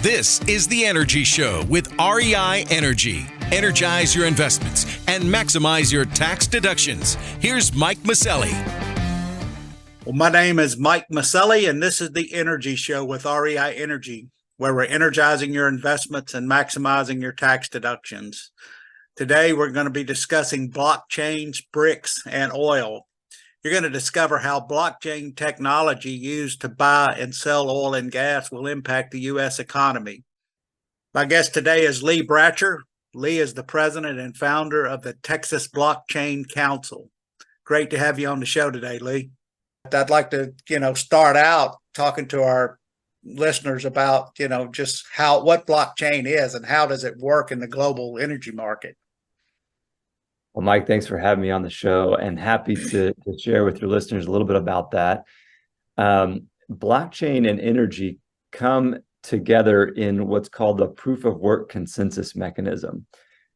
This is The Energy Show with REI Energy. Energize your investments and maximize your tax deductions. Here's Mike Mauceli. Well, my name is Mike Mauceli, and this is The Energy Show with REI Energy, where we're energizing your investments and maximizing your tax deductions. Today, we're going to be discussing blockchains, bricks, and oil. You're going to discover how blockchain technology used to buy and sell oil and gas will impact the U.S. economy. My guest today is Lee Bratcher. Lee is the president and founder of the Texas Blockchain Council. Great to have you on the show today, Lee. I'd like to, start out talking to our listeners about, just what blockchain is and how does it work in the global energy market. Well, Mike, thanks for having me on the show, and happy to share with your listeners a little bit about that. Blockchain and energy come together in what's called the proof of work consensus mechanism.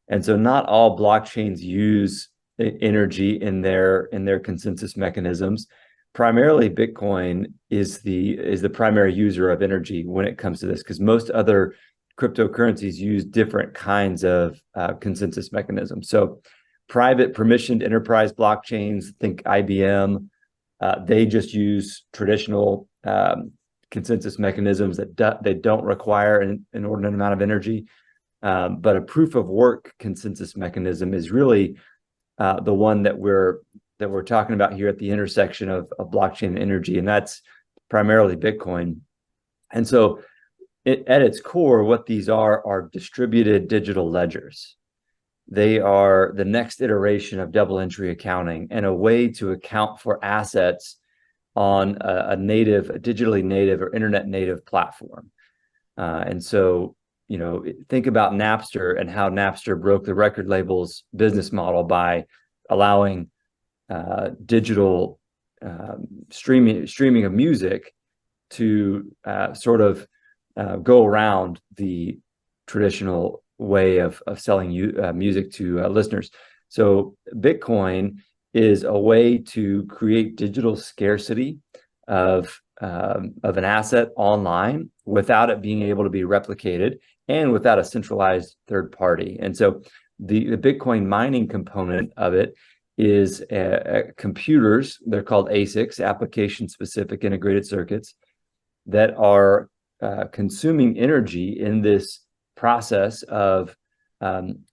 And so not all blockchains use energy in their consensus mechanisms. Primarily, Bitcoin is the primary user of energy when it comes to this, because most other cryptocurrencies use different kinds of consensus mechanisms. So private permissioned enterprise blockchains, think IBM, they just use traditional consensus mechanisms that they don't require an inordinate amount of energy. But a proof of work consensus mechanism is really the one that we're talking about here at the intersection of blockchain and energy, and that's primarily Bitcoin. And so at its core, what these are distributed digital ledgers. They are the next iteration of double entry accounting and a way to account for assets on a digitally native or internet native platform. And so, think about Napster and how Napster broke the record label's business model by allowing digital streaming of music to sort of go around the traditional way of selling music to listeners. So Bitcoin is a way to create digital scarcity of an asset online without it being able to be replicated and without a centralized third party. And so the Bitcoin mining component of it is computers. They're called ASICs, application-specific integrated circuits, that are consuming energy in this process of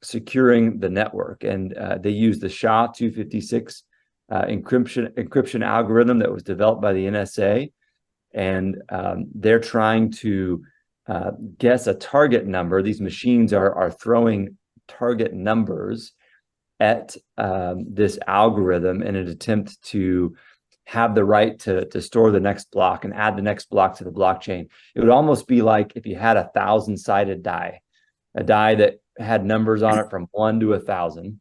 securing the network. And they use the SHA-256 encryption algorithm that was developed by the NSA. And they're trying to guess a target number. These machines are throwing target numbers at this algorithm in an attempt to have the right to store the next block and add the next block to the blockchain. It would almost be like if you had a 1,000-sided die, a die that had numbers on it from 1 to 1,000,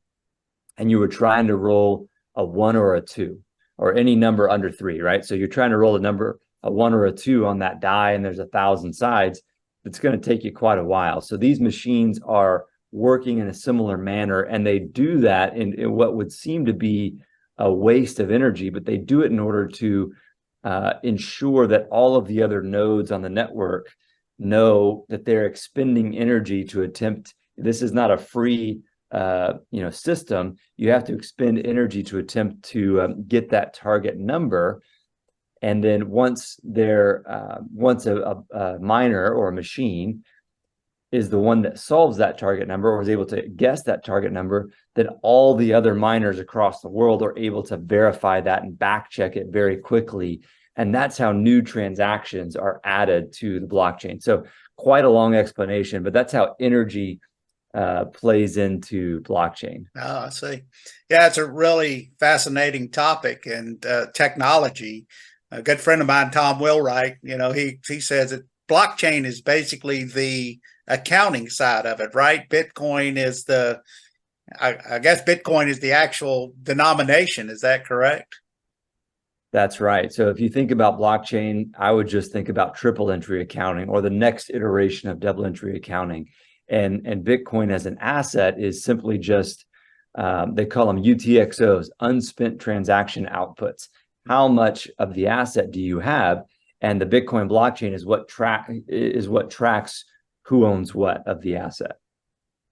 and you were trying to roll a 1 or a 2, or any number under 3, right? So you're trying to roll a 1 or a 2 on that die, and there's 1,000 sides. It's going to take you quite a while. So these machines are working in a similar manner, and they do that in what would seem to be a waste of energy, but they do it in order to ensure that all of the other nodes on the network know that they're expending energy to attempt. This is not a free system. You have to expend energy to attempt to get that target number. And then once a miner or a machine is the one that solves that target number or is able to guess that target number, then all the other miners across the world are able to verify that and back check it very quickly. And that's how new transactions are added to the blockchain. So quite a long explanation, but that's how energy plays into blockchain. Oh, I see. Yeah, it's a really fascinating topic, and technology. A good friend of mine, Tom Wilwright, he says that blockchain is basically the accounting side of it, right? Bitcoin is I guess Bitcoin is the actual denomination. Is that correct? That's right. So if you think about blockchain, I would just think about triple entry accounting or the next iteration of double entry accounting. And Bitcoin as an asset is simply just, they call them UTXOs, unspent transaction outputs. How much of the asset do you have? And the Bitcoin blockchain is what tracks who owns what of the asset.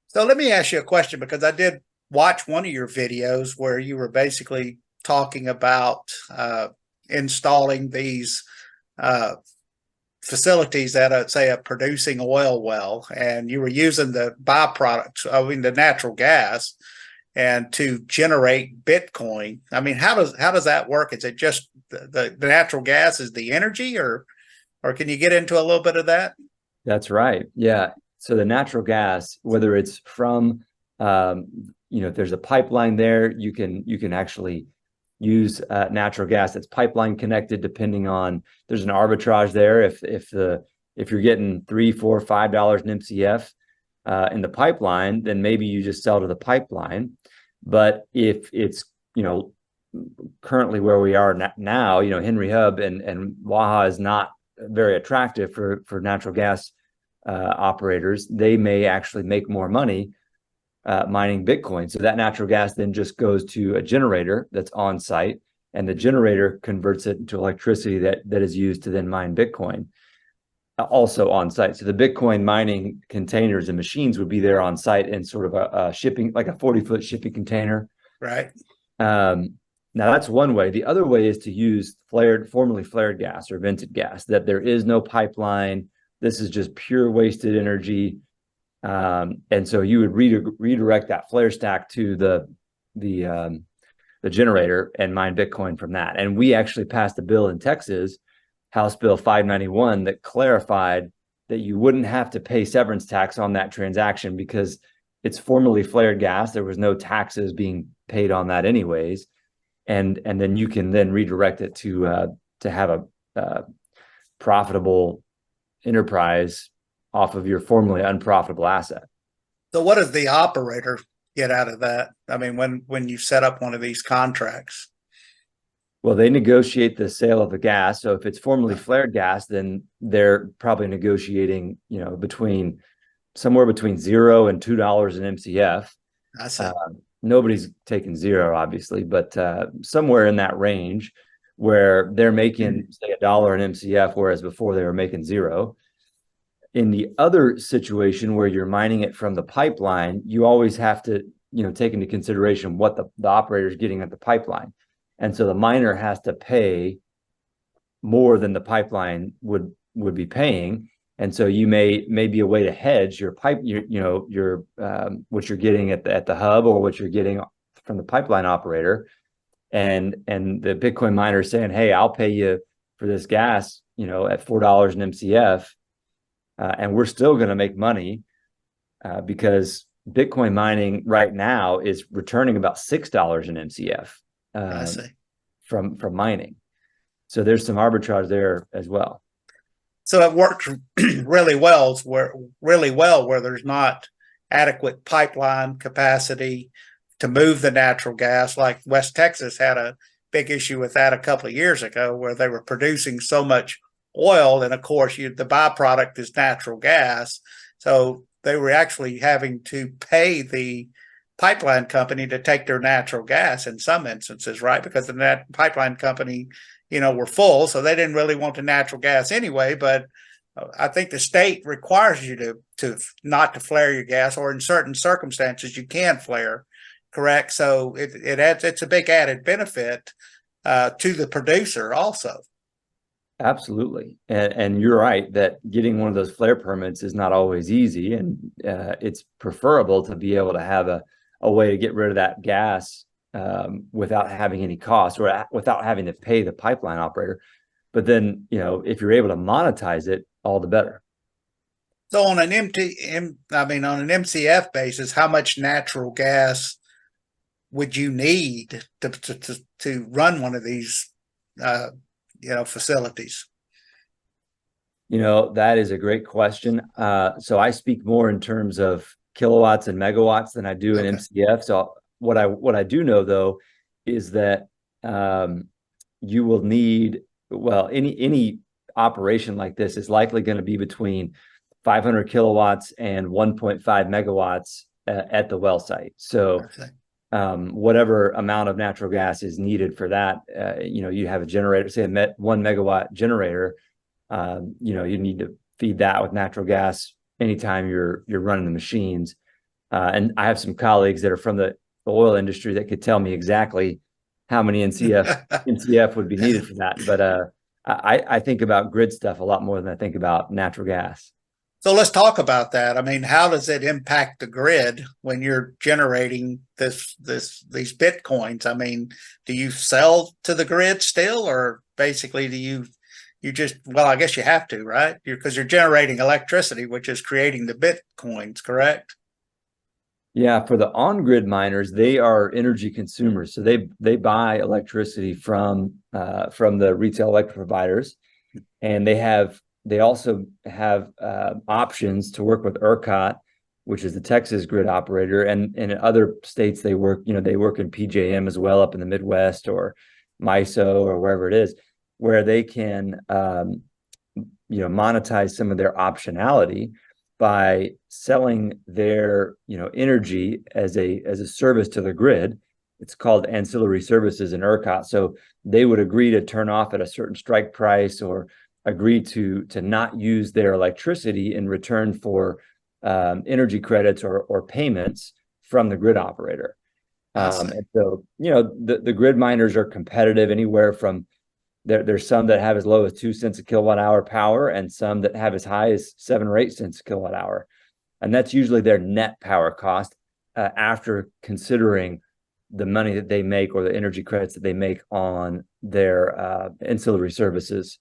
So let me ask you a question, because I did watch one of your videos where you were basically talking about installing these facilities at say a producing oil well, and you were using the byproducts, I mean the natural gas, and to generate Bitcoin. I mean, how does that work? Is it just the natural gas is the energy, or can you get into a little bit of that? That's right. Yeah. So the natural gas, whether it's from, if there's a pipeline there, you can actually use natural gas that's pipeline connected. Depending on, there's an arbitrage there. If you're getting $3, $4, $5 an MCF in the pipeline, then maybe you just sell to the pipeline. But if it's currently where we are now, Henry Hub and Waha is not very attractive for natural gas operators. They may actually make more money mining Bitcoin. So that natural gas then just goes to a generator that's on site, and the generator converts it into electricity that is used to then mine Bitcoin also on site. So the Bitcoin mining containers and machines would be there on site in sort of a shipping, like a 40-foot shipping container. Right. Now that's one way. The other way is to use formerly flared gas or vented gas, that there is no pipeline. This is just pure wasted energy. And so you would redirect that flare stack to the generator and mine Bitcoin from that. And we actually passed a bill in Texas, House Bill 591, that clarified that you wouldn't have to pay severance tax on that transaction because it's formerly flared gas. There was no taxes being paid on that anyways. And then you can then redirect it to have a profitable enterprise off of your formerly unprofitable asset. So what does the operator get out of that? I mean, when you set up one of these contracts? Well, they negotiate the sale of the gas. So if it's formerly flared gas, then they're probably negotiating, somewhere between $0 and $2 an MCF. I see. Nobody's taking zero, obviously, but somewhere in that range where they're making, say, $1 an MCF, whereas before they were making $0. In the other situation where you're mining it from the pipeline, you always have to, take into consideration what the operator is getting at the pipeline. And so the miner has to pay more than the pipeline would be paying. And so you may be a way to hedge your what you're getting at the hub or what you're getting from the pipeline operator. And the Bitcoin miner is saying, hey, I'll pay you for this gas, at $4 an MCF. And we're still going to make money because Bitcoin mining right now is returning about $6 an MCF from mining. So there's some arbitrage there as well. So it works really well where there's not adequate pipeline capacity to move the natural gas. Like West Texas had a big issue with that a couple of years ago, where they were producing so much oil, and of course the byproduct is natural gas. So they were actually having to pay the pipeline company to take their natural gas in some instances, right? Because the pipeline company were full, so they didn't really want the natural gas anyway. But I think the state requires you to not to flare your gas, or in certain circumstances you can flare, correct? So it's a big added benefit to the producer also. Absolutely, and you're right that getting one of those flare permits is not always easy, and it's preferable to be able to have a way to get rid of that gas without having any cost or without having to pay the pipeline operator. But then, if you're able to monetize it, all the better. So on an MCF basis, how much natural gas would you need to run one of these, facilities? That is a great question. So I speak more in terms of kilowatts and megawatts than I do in MCF. So what I do know though is that you will need, any operation like this is likely going to be between 500 kilowatts and 1.5 megawatts at the well site. So whatever amount of natural gas is needed for that, you have a generator, say a 1 megawatt generator, you need to feed that with natural gas anytime you're running the machines. And I have some colleagues that are from the oil industry that could tell me exactly how many NCF would be needed for that. But I think about grid stuff a lot more than I think about natural gas. So let's talk about that. I mean, how does it impact the grid when you're generating these Bitcoins? I mean, do you sell to the grid still, or basically do you just, well, I guess you have to, right? Because you're generating electricity, which is creating the Bitcoins, correct? Yeah, for the on-grid miners, they are energy consumers, so they buy electricity from the retail electric providers, and they also have options to work with ERCOT, which is the Texas grid operator, and in other states they work in PJM as well, up in the Midwest or MISO or wherever it is, where they can monetize some of their optionality by selling their energy as a service to the grid. It's called ancillary services in ERCOT. So they would agree to turn off at a certain strike price, or agree to not use their electricity in return for energy credits or payments from the grid operator. And so the grid miners are competitive anywhere from there's some that have as low as 2 cents a kilowatt hour power, and some that have as high as 7 or 8 cents a kilowatt hour. And that's usually their net power cost after considering the money that they make or the energy credits that they make on their ancillary services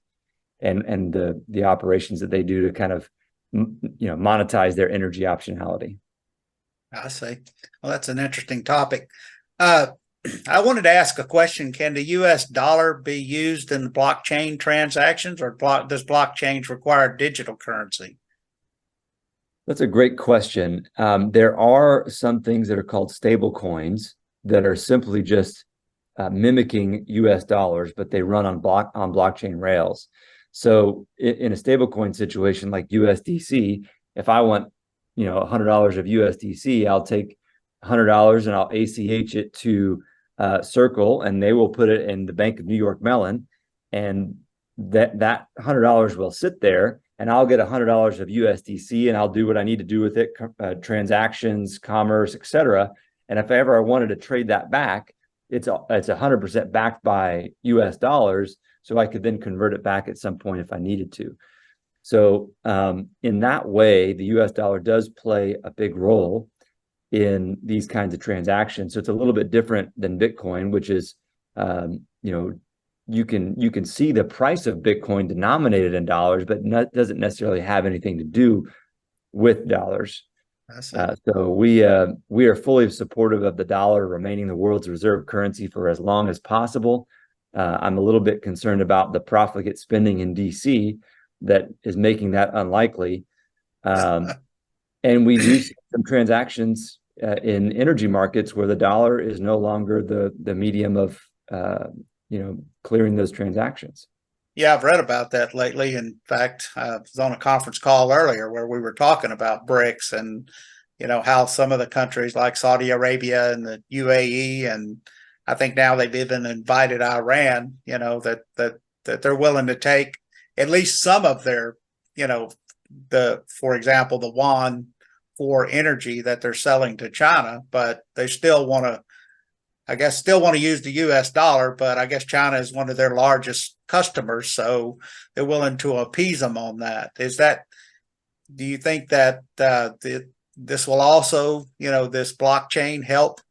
and the operations that they do to kind of monetize their energy optionality. I see. Well, that's an interesting topic. I wanted to ask a question. Can the US dollar be used in blockchain transactions, or does blockchain require digital currency? That's a great question. There are some things that are called stable coins that are simply just mimicking US dollars, but they run on blockchain rails. So in a stablecoin situation like USDC, if I want $100 of USDC, I'll take $100 and I'll ACH it to Circle, and they will put it in the Bank of New York Mellon, and that $100 will sit there, and I'll get $100 of USDC, and I'll do what I need to do with it, transactions, commerce, etc. And if ever I wanted to trade that back, it's 100% backed by US dollars, so I could then convert it back at some point if I needed to. So in that way, the US dollar does play a big role in these kinds of transactions. So it's a little bit different than Bitcoin, which is, you can see the price of Bitcoin denominated in dollars, but doesn't necessarily have anything to do with dollars. So we are fully supportive of the dollar remaining the world's reserve currency for as long as possible. I'm a little bit concerned about the profligate spending in DC that is making that unlikely. And we do some transactions in energy markets where the dollar is no longer the medium of clearing those transactions. Yeah, I've read about that lately. In fact, I was on a conference call earlier where we were talking about BRICS and how some of the countries like Saudi Arabia and the UAE, and I think now they've even invited Iran, that they're willing to take at least some of their, for example, the yuan for energy that they're selling to China, but they still want to use the US dollar, but I guess China is one of their largest customers, so they're willing to appease them on that. Do you think that this will also, this blockchain help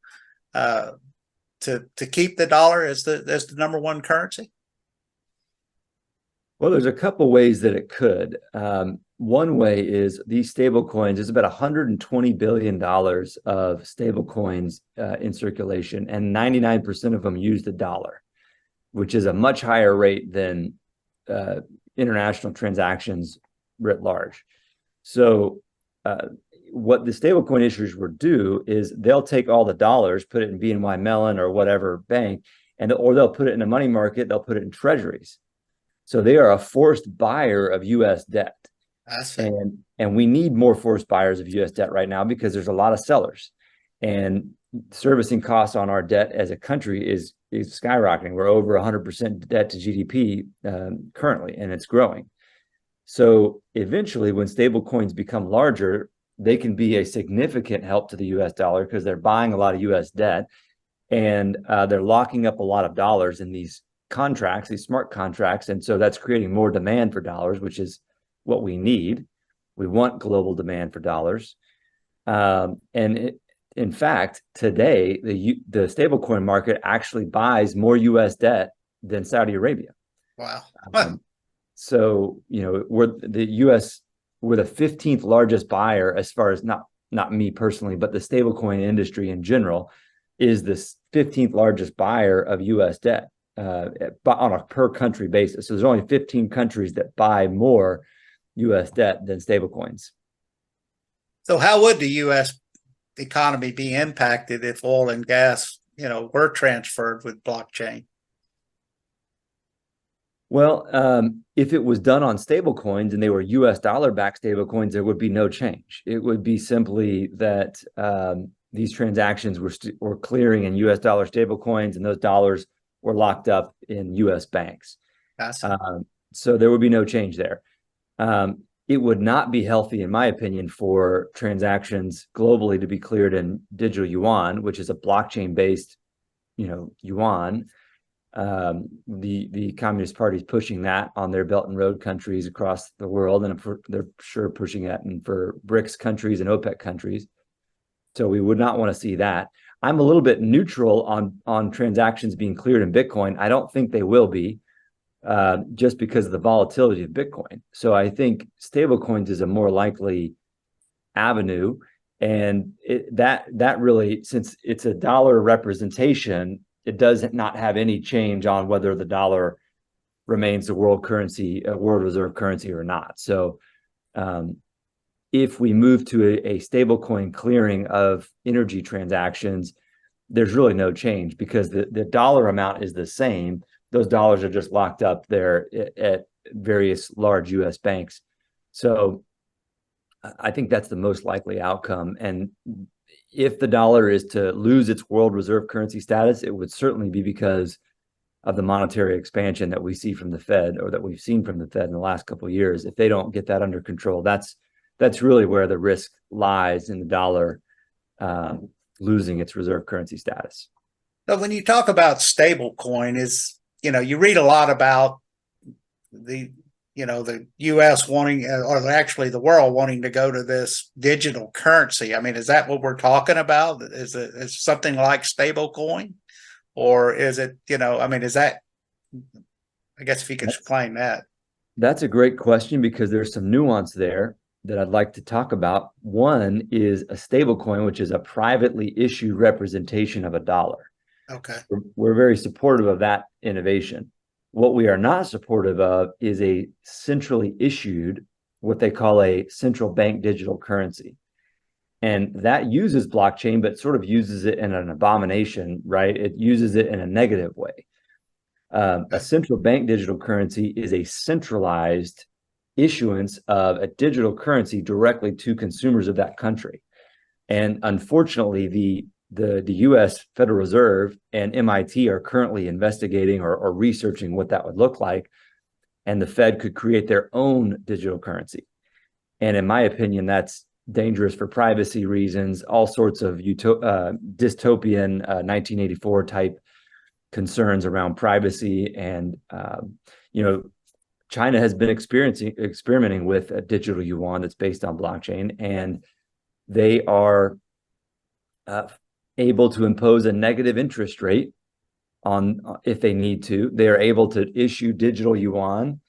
to keep the dollar as the number one currency? Well, there's a couple ways that it could. One way is these stable coins. There's about $120 billion of stable coins in circulation, and 99% of them use the dollar, which is a much higher rate than international transactions writ large. So what the stablecoin issuers will do is they'll take all the dollars, put it in BNY Mellon or whatever bank, or they'll put it in a money market, they'll put it in treasuries. So they are a forced buyer of US debt. And we need more forced buyers of US debt right now because there's a lot of sellers. And servicing costs on our debt as a country is skyrocketing. We're over 100% debt to GDP currently, and it's growing. So eventually, when stable coins become larger, they can be a significant help to the US dollar because they're buying a lot of US debt, and they're locking up a lot of dollars in these contracts, these smart contracts. And so that's creating more demand for dollars, which is what we need. We want global demand for dollars. In fact, today, the stablecoin market actually buys more US debt than Saudi Arabia. Wow. So, we're the 15th largest buyer, as far as not me personally, but the stablecoin industry in general is the 15th largest buyer of US debt on a per country basis. So there's only 15 countries that buy more US debt than stablecoins. So how would the US economy be impacted if oil and gas, were transferred with blockchain? Well, if it was done on stablecoins and they were US dollar-backed stablecoins, there would be no change. It would be simply that these transactions were clearing in US dollar stablecoins, and those dollars were locked up in US banks. So there would be no change there. It would not be healthy, in my opinion, for transactions globally to be cleared in digital yuan, which is a blockchain-based, yuan. The Communist Party is pushing that on their Belt and Road countries across the world, and they're sure pushing that for BRICS countries and OPEC countries. So we would not want to see that. I'm a little bit neutral on transactions being cleared in Bitcoin. I don't think they will be, just because of the volatility of Bitcoin. So I think stablecoins is a more likely avenue, and that really, since it's a dollar representation, it does not have any change on whether the dollar remains the world reserve currency or not. So if we move to a stablecoin clearing of energy transactions, there's really no change because the dollar amount is the same. Those dollars are just locked up there at various large US banks. So I think that's the most likely outcome. And if the dollar is to lose its world reserve currency status, it would certainly be because of the monetary expansion that we see from the Fed, or that we've seen from the Fed in the last couple of years. If they don't get that under control, that's really where the risk lies, in the dollar losing its reserve currency status. So when you talk about stablecoin, you read a lot about the U.S. wanting, or actually the world wanting to go to this digital currency. I mean, is that what we're talking about? Is it something like stablecoin, or is it, is that, I guess if you could explain that. That's a great question, because there's some nuance there that I'd like to talk about. One is a stablecoin, which is a privately issued representation of a dollar. Okay. We're very supportive of that innovation. What we are not supportive of is a centrally issued, what they call a central bank digital currency. And that uses blockchain, but sort of uses it in an abomination, right? It uses it in a negative way. A central bank digital currency is a centralized issuance of a digital currency directly to consumers of that country. And unfortunately, the U.S. Federal Reserve and MIT are currently investigating or researching what that would look like. And the Fed could create their own digital currency. And in my opinion, that's dangerous for privacy reasons, all sorts of dystopian 1984 type concerns around privacy. And, China has been experimenting with a digital yuan that's based on blockchain, and they are able to impose a negative interest rate on, if they need to. They are able to issue digital yuan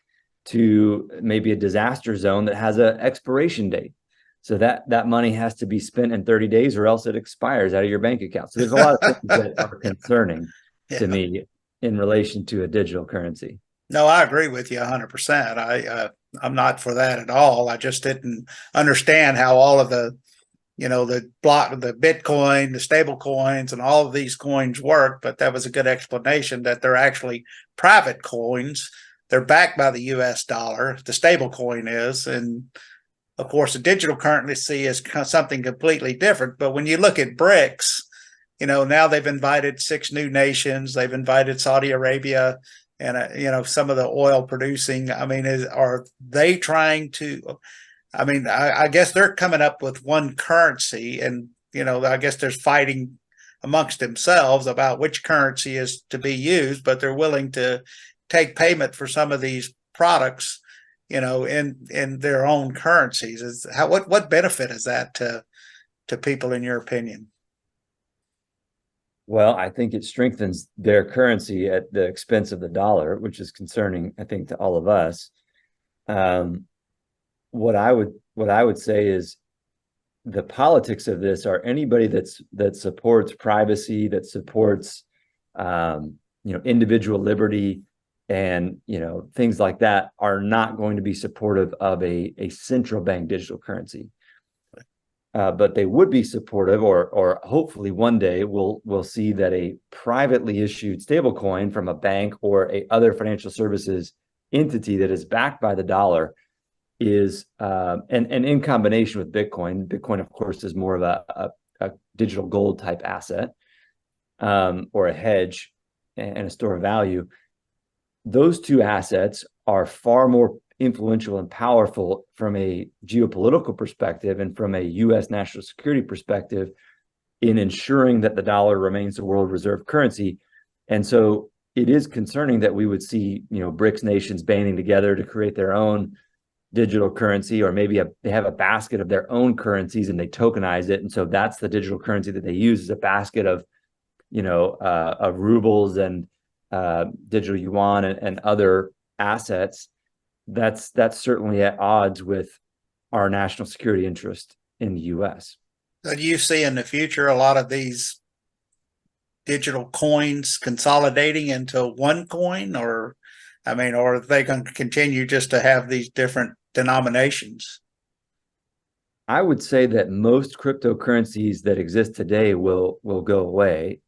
to maybe a disaster zone that has an expiration date. So that money has to be spent in 30 days or else it expires out of your bank account. So there's a lot of things that are concerning to me in relation to a digital currency. No, I agree with you 100%. I'm not for that at all. I just didn't understand how all of the Bitcoin, the stable coins, and all of these coins work. But that was a good explanation that they're actually private coins. They're backed by the US dollar. The stable coin is. And of course, the digital currency is something completely different. But when you look at BRICS, now they've invited 6 new nations. They've invited Saudi Arabia. and some of the oil producing. I mean, are they trying to? I mean, I guess they're coming up with one currency, and I guess there's fighting amongst themselves about which currency is to be used, but they're willing to take payment for some of these products, in their own currencies. What benefit is that to people, in your opinion? Well, I think it strengthens their currency at the expense of the dollar, which is concerning, I think, to all of us. What I would say is the politics of this are anybody that supports privacy, that supports individual liberty, and things like that, are not going to be supportive of a central bank digital currency. But they would be supportive, or hopefully one day we'll see that a privately issued stablecoin from a bank or a other financial services entity that is backed by the dollar is and in combination with Bitcoin, of course, is more of a digital gold type asset, or a hedge and a store of value. Those two assets are far more influential and powerful from a geopolitical perspective and from a U.S. national security perspective in ensuring that the dollar remains the world reserve currency. And so it is concerning that we would see, BRICS nations banding together to create their own digital currency, or maybe they have a basket of their own currencies and they tokenize it. And so that's the digital currency that they use, is a basket of rubles and digital yuan and other assets. That's certainly at odds with our national security interest in the U.S. So do you see in the future a lot of these digital coins consolidating into one coin, or are they going to continue just to have these different denominations? I would say that most cryptocurrencies that exist today will go away.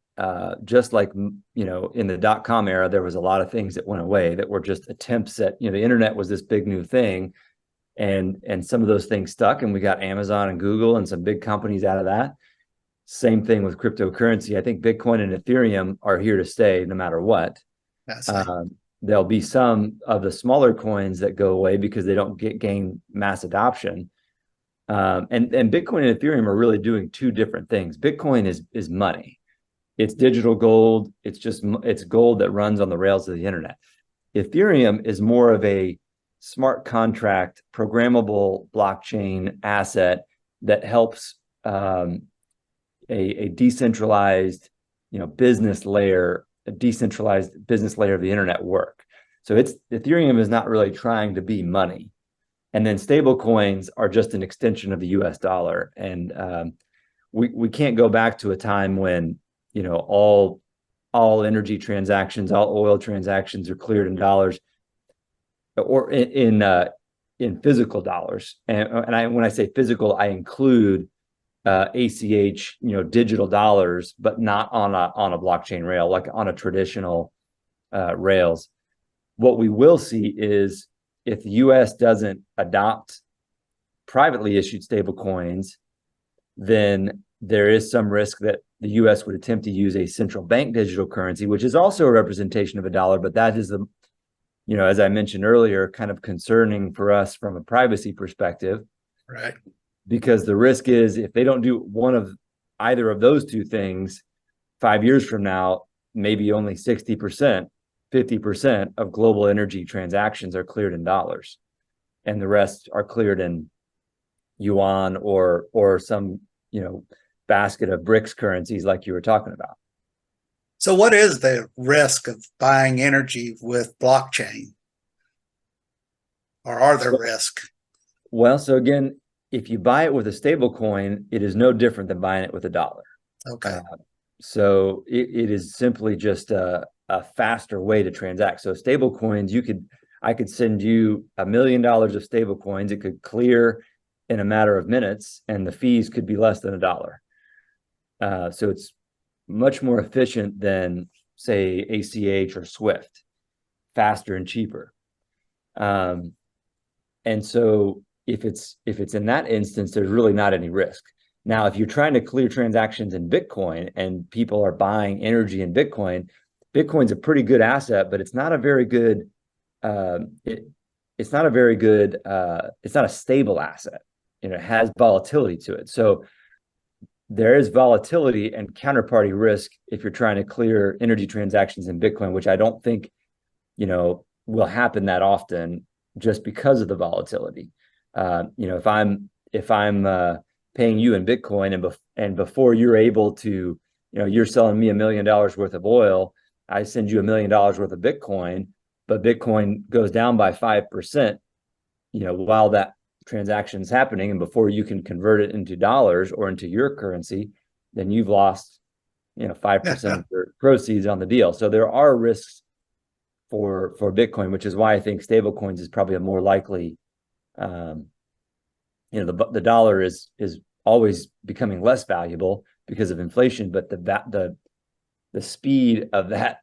Just like, in the .com era, there was a lot of things that went away that were just attempts at, the internet was this big new thing, and some of those things stuck, and we got Amazon and Google and some big companies out of that. Same thing with cryptocurrency. I think Bitcoin and Ethereum are here to stay no matter what. There'll be some of the smaller coins that go away because they don't gain mass adoption. And Bitcoin and Ethereum are really doing two different things. Bitcoin is money. It's digital gold. It's gold that runs on the rails of the internet. Ethereum is more of a smart contract, programmable blockchain asset that helps a decentralized, business layer, a decentralized business layer of the internet work. So Ethereum is not really trying to be money. And then stable coins are just an extension of the US dollar. And we can't go back to a time when all energy transactions, all oil transactions are cleared in dollars, or in physical dollars. And when I say physical, I include ACH, digital dollars, but not on a blockchain rail, like on a traditional rails. What we will see is, if the U.S. doesn't adopt privately issued stable coins, then there is some risk that the U.S. would attempt to use a central bank digital currency, which is also a representation of a dollar, but that is as I mentioned earlier, kind of concerning for us from a privacy perspective. Right. Because the risk is, if they don't do either of those two things, 5 years from now, maybe only 60%, 50% of global energy transactions are cleared in dollars, and the rest are cleared in yuan or some basket of BRICS currencies like you were talking about. So what is the risk of buying energy with blockchain? Or are there risks? Well, so again, if you buy it with a stable coin, it is no different than buying it with a dollar. Okay. So it is simply just a faster way to transact. So stable coins, I could send you $1 million of stable coins. It could clear in a matter of minutes, and the fees could be less than $1. So it's much more efficient than, say, ACH or SWIFT, faster and cheaper. And so if it's in that instance, there's really not any risk. Now, if you're trying to clear transactions in Bitcoin and people are buying energy in Bitcoin Bitcoin's a pretty good asset, but it's not a very good it's not a very good it's not a stable asset. It has volatility to it. So there is volatility and counterparty risk if you're trying to clear energy transactions in Bitcoin, which I don't think will happen that often, just because of the volatility. If I'm paying you in Bitcoin, and before you're able to, you're selling me $1 million worth of oil, I send you $1 million worth of Bitcoin, but Bitcoin goes down by 5%, while that transaction is happening, and before you can convert it into dollars or into your currency, then you've lost 5% of your proceeds on the deal. So there are risks for Bitcoin, which is why I think stable coins is probably a more likely. The dollar is always becoming less valuable because of inflation, but the speed of that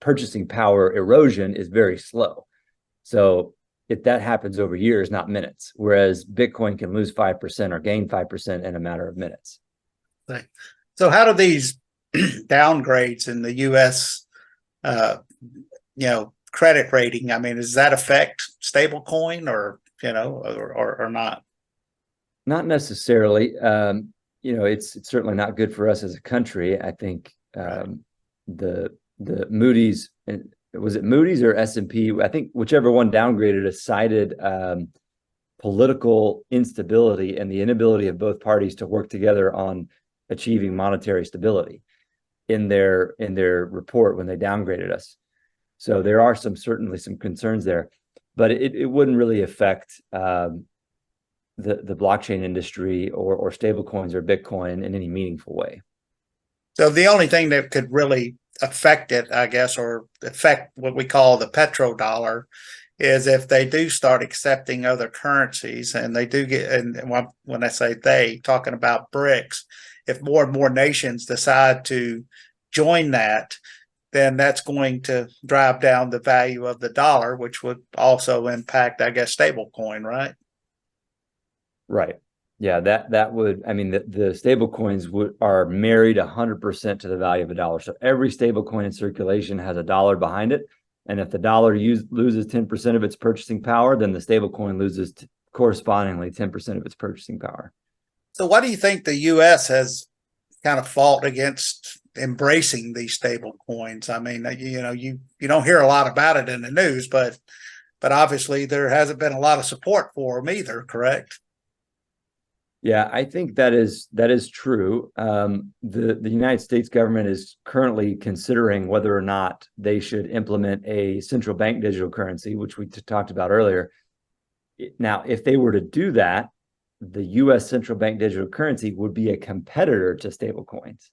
purchasing power erosion is very slow. So if that happens over years, not minutes, whereas Bitcoin can lose 5% or gain 5% in a matter of minutes. So how do these downgrades in the U.S. Credit rating? I mean, does that affect stablecoin or not? Not necessarily. It's certainly not good for us as a country. I think the Moody's, was it Moody's or S&P? I think whichever one downgraded us cited political instability and the inability of both parties to work together on achieving monetary stability in their report when they downgraded us. So there are certainly some concerns there, but it wouldn't really affect the blockchain industry or stablecoins or Bitcoin in any meaningful way. So the only thing that could really affect it, I guess, or affect what we call the petrodollar, is if they do start accepting other currencies, and they do get, and when I say they, talking about BRICS, if more and more nations decide to join that, then that's going to drive down the value of the dollar, which would also impact, I guess, stablecoin, right? Right. Yeah, that would, I mean, the stable coins are married 100% to the value of a dollar. So every stable coin in circulation has a dollar behind it. And if the dollar loses 10% of its purchasing power, then the stable coin loses correspondingly 10% of its purchasing power. So why do you think the U.S. has kind of fought against embracing these stable coins? I mean, you don't hear a lot about it in the news, but obviously there hasn't been a lot of support for them either, correct? Yeah, I think that is true. The United States government is currently considering whether or not they should implement a central bank digital currency, which we talked about earlier. Now, if they were to do that, the U.S. central bank digital currency would be a competitor to stablecoins,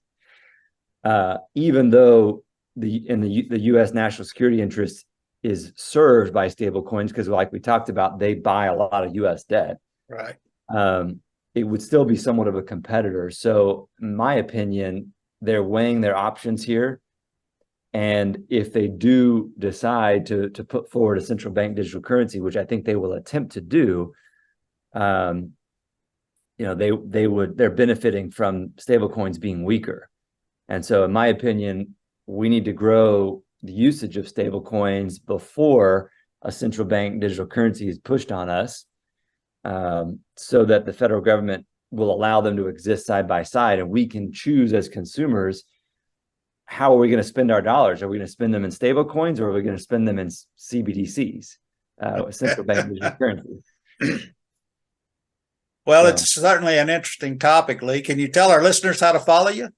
even though the U.S. national security interest is served by stablecoins, because, like we talked about, they buy a lot of U.S. debt. Right. It would still be somewhat of a competitor. So in my opinion, they're weighing their options here. And if they do decide to put forward a central bank digital currency, which I think they will attempt to do, they're benefiting from stablecoins being weaker. And so in my opinion, we need to grow the usage of stablecoins before a central bank digital currency is pushed on us. So that the federal government will allow them to exist side by side, and we can choose as consumers, how are we going to spend our dollars? Are we going to spend them in stable coins, or are we going to spend them in CBDCs, central bank digital currency? Well, it's certainly an interesting topic, Lee. Can you tell our listeners how to follow you?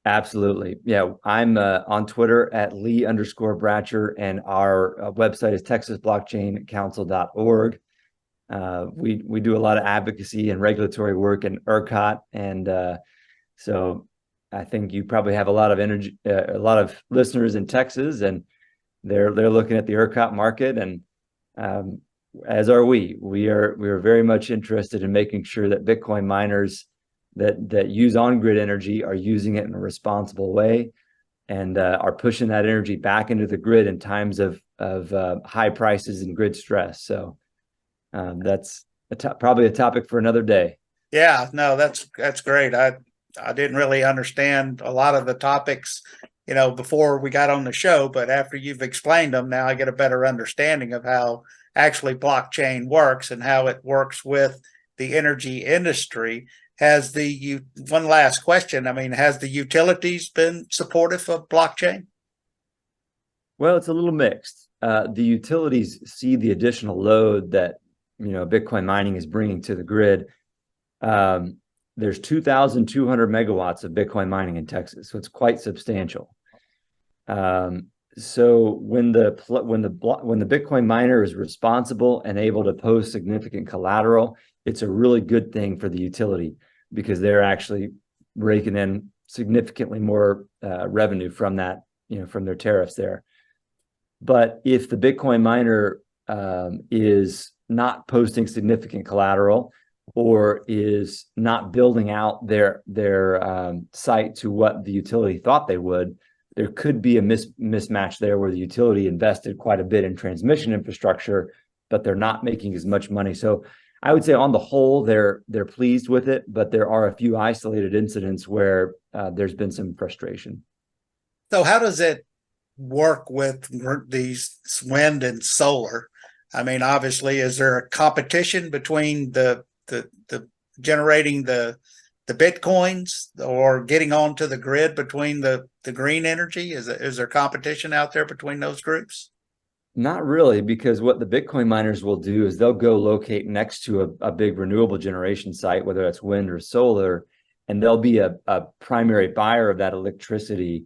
Absolutely. Yeah, I'm on Twitter at Lee_Bratcher, and our website is texasblockchaincouncil.org. We do a lot of advocacy and regulatory work in ERCOT, and so I think you probably have a lot of listeners in Texas, and they're looking at the ERCOT market, and as are we. We are very much interested in making sure that Bitcoin miners that use on-grid energy are using it in a responsible way, and are pushing that energy back into the grid in times of high prices and grid stress. So. That's probably a topic for another day. Yeah, no, that's great. I I didn't really understand a lot of the topics, before we got on the show, but after you've explained them, now I get a better understanding of how actually blockchain works and how it works with the energy industry. One last question. I mean, has the utilities been supportive of blockchain? Well, it's a little mixed. The utilities see the additional load that, Bitcoin mining is bringing to the grid. There's 2,200 megawatts of Bitcoin mining in Texas, so it's quite substantial. So when the Bitcoin miner is responsible and able to post significant collateral, it's a really good thing for the utility because they're actually raking in significantly more revenue from that, from their tariffs there. But if the Bitcoin miner is not posting significant collateral or is not building out their site to what the utility thought they would, there could be a mismatch there where the utility invested quite a bit in transmission infrastructure, but they're not making as much money. So I would say on the whole, they're pleased with it, but there are a few isolated incidents where there's been some frustration. So how does it work with these wind and solar? I mean, obviously, is there a competition between the generating the Bitcoins or getting onto the grid between the green energy? Is there competition out there between those groups? Not really, because what the Bitcoin miners will do is they'll go locate next to a big renewable generation site, whether that's wind or solar, and they'll be a primary buyer of that electricity.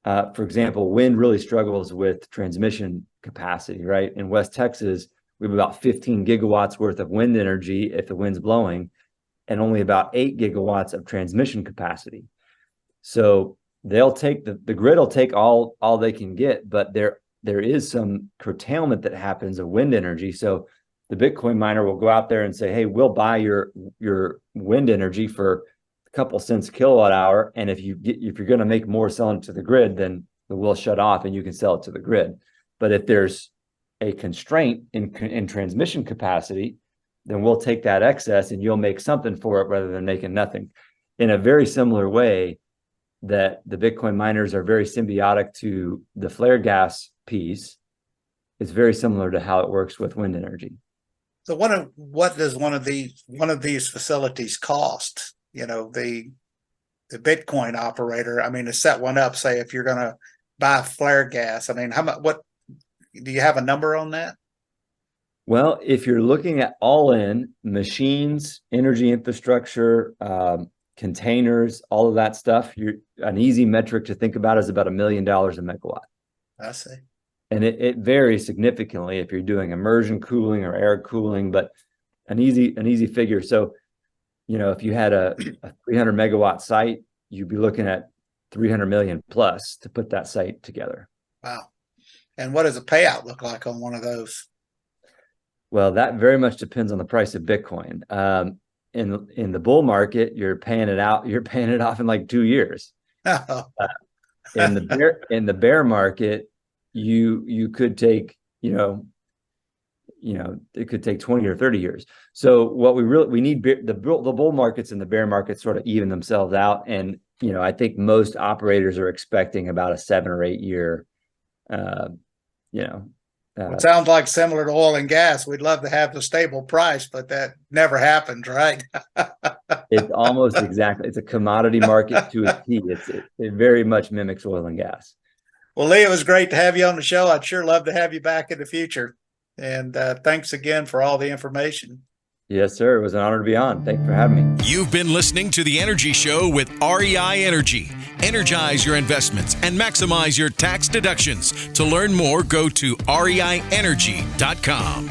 For example, wind really struggles with transmission capacity, right? In West Texas, we have about 15 gigawatts worth of wind energy if the wind's blowing, and only about 8 gigawatts of transmission capacity. So they'll take the grid will take all they can get, but there is some curtailment that happens of wind energy. So the Bitcoin miner will go out there and say, hey, we'll buy your wind energy for a couple cents a kilowatt hour. And if you're going to make more selling it to the grid, then we'll shut off and you can sell it to the grid. But if there's a constraint in transmission capacity, then we'll take that excess and you'll make something for it rather than making nothing. In a very similar way that the Bitcoin miners are very symbiotic to the flare gas piece, it's very similar to how it works with wind energy. So what does one of these facilities cost? The Bitcoin operator, I mean, to set one up, say if you're going to buy flare gas, I mean, how much? What do you have a number on that? Well, if you're looking at all in machines, energy infrastructure, containers, all of that stuff, an easy metric to think about is about $1 million a megawatt. I see. And it varies significantly if you're doing immersion cooling or air cooling, but an easy figure. So, if you had a 300 megawatt site, you'd be looking at 300 million plus to put that site together. Wow. And what does a payout look like on one of those? Well, that very much depends on the price of Bitcoin. In the bull market, you're paying it off in like 2 years. Oh. In the bear market, you could take, it could take 20 or 30 years. So what we need, the bull markets and the bear markets sort of even themselves out. And, I think most operators are expecting about a 7 or 8 year, it sounds like similar to oil and gas. We'd love to have the stable price, but that never happens, right? It's almost exactly. It's a commodity market to a T. It very much mimics oil and gas. Well, Lee, it was great to have you on the show. I'd sure love to have you back in the future. And thanks again for all the information. Yes, sir. It was an honor to be on. Thank you for having me. You've been listening to The Energy Show with REI Energy. Energize your investments and maximize your tax deductions. To learn more, go to reienergy.com.